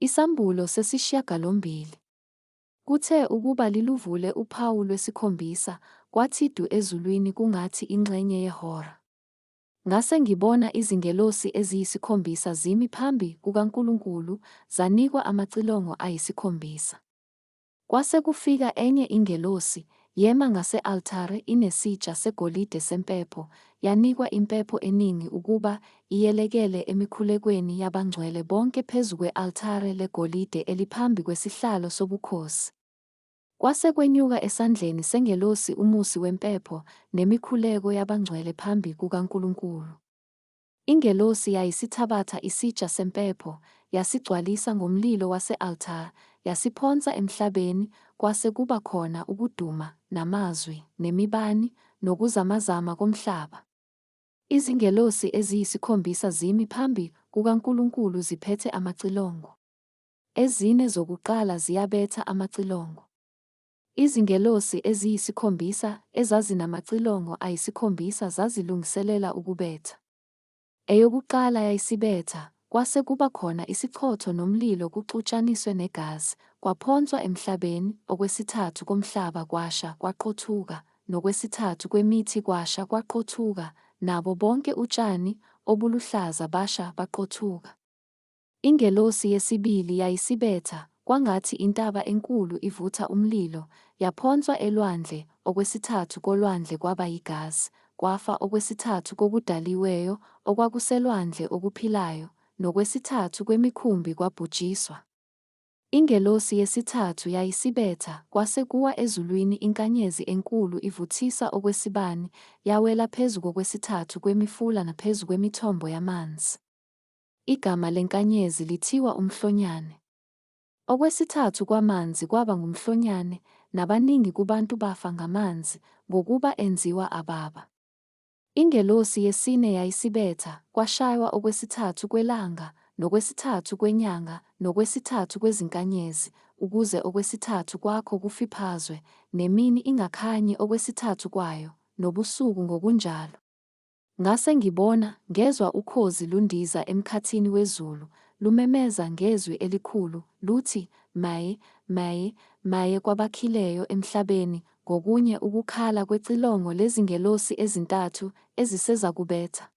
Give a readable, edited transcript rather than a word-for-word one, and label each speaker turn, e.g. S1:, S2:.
S1: Isambulo sesishiyagalombili. Kuthe ukuba liluvule uphawu lwesikhombisa, kwathi du ezulwini kungathi ingxenye yehora. Ngase ngibona izingelosi eziyisikhombisa zimi phambi kukaNkulunkulu, zanikwa amacilongo ayisikhombisa. Kwase kufika enye ingelosi, yema ngase-althare inesitsha segolide sempepho, yanikwa impepho eningi ukuba iyelekele emikhulekweni yabangcwele bonke phezu kwe-althare legolide eliphambi kwesihlalo sobukhosi. Kwase kwenyuka esandleni sengelosi umusi wempepho nemikhuleko yabangcwele phambi kukaNkulunkulu. Ingelosi yayisithabatha isitsha sempepho, yasigcwalisa ngomlilo wase-althare, yasiphonsa emhlabeni, kwase kuba khona ukuduma, namazwi, nemibani, nokuzamazama komhlaba. Izingelosi eziyisikhombisa zimi phambi kukaNkulunkulu ziphethe amacilongo. Ezine zokuqala ziyabetha amacilongo. Izingelosi eziyisikhombisa ezazinamacilongo ayisikhombisa zazilungiselela ukubetha. Eyokuqala yayisibetha, kwase kuba khona isichotho nomlilo kuxutshaniswe negazi, kwaphonswa emhlabeni, okwesithathu komhlaba kwasha kwaqothuka, nokwesithathu kwemithi kwasha kwaqothuka, nabo bonke utshani obuluhlaza basha baqothuka. Ingelosi yesibili yayisibetha, kwangathi intaba enkulu ivutha umlilo, yaphonswa elwandle, okwesithathu kolwandle kwaba yigazi, kwafa okwesithathu kokudaliweyo okwakuselwandle okuphilayo, nokwesithathu kwemikhumbi kwabhujiswa. Ingelosi yesithathu yayisibetha, kwase kuwa ezulwini inkanyezi enkulu ivuthisa okwesibani, yawela phezu kokwesithathu kwemifula naphezu kwemithombo yamanzi. Igama lenkanyezi lithiwa Umhlonyane. Okwesithathu kwamanzi kwaba ngumhlonyane, nabaningi kubantu bafa ngamanzi, ngokuba enziwa ababa. Ingelosi yesine yayisibetha, kwashaywa okwesithathu kwelanga, nokwesithathu kwenyanga, nokwesithathu kwezinkanyezi, ukuze okwesithathu kwakho kufiphazwe, nemini ingakhanyi okwesithathu kwayo, nobusuku ngokunjalo. Ngase ngibona, ngezwa ukhozi lundiza emkhathini wezulu, lumemeza ngezwi elikhulu, luthi, Maye, maye, maye kwabakhileyo emhlabeni, ngokunye ukukhala kwecilongo lezingelosi ezintathu ezisezakubetha.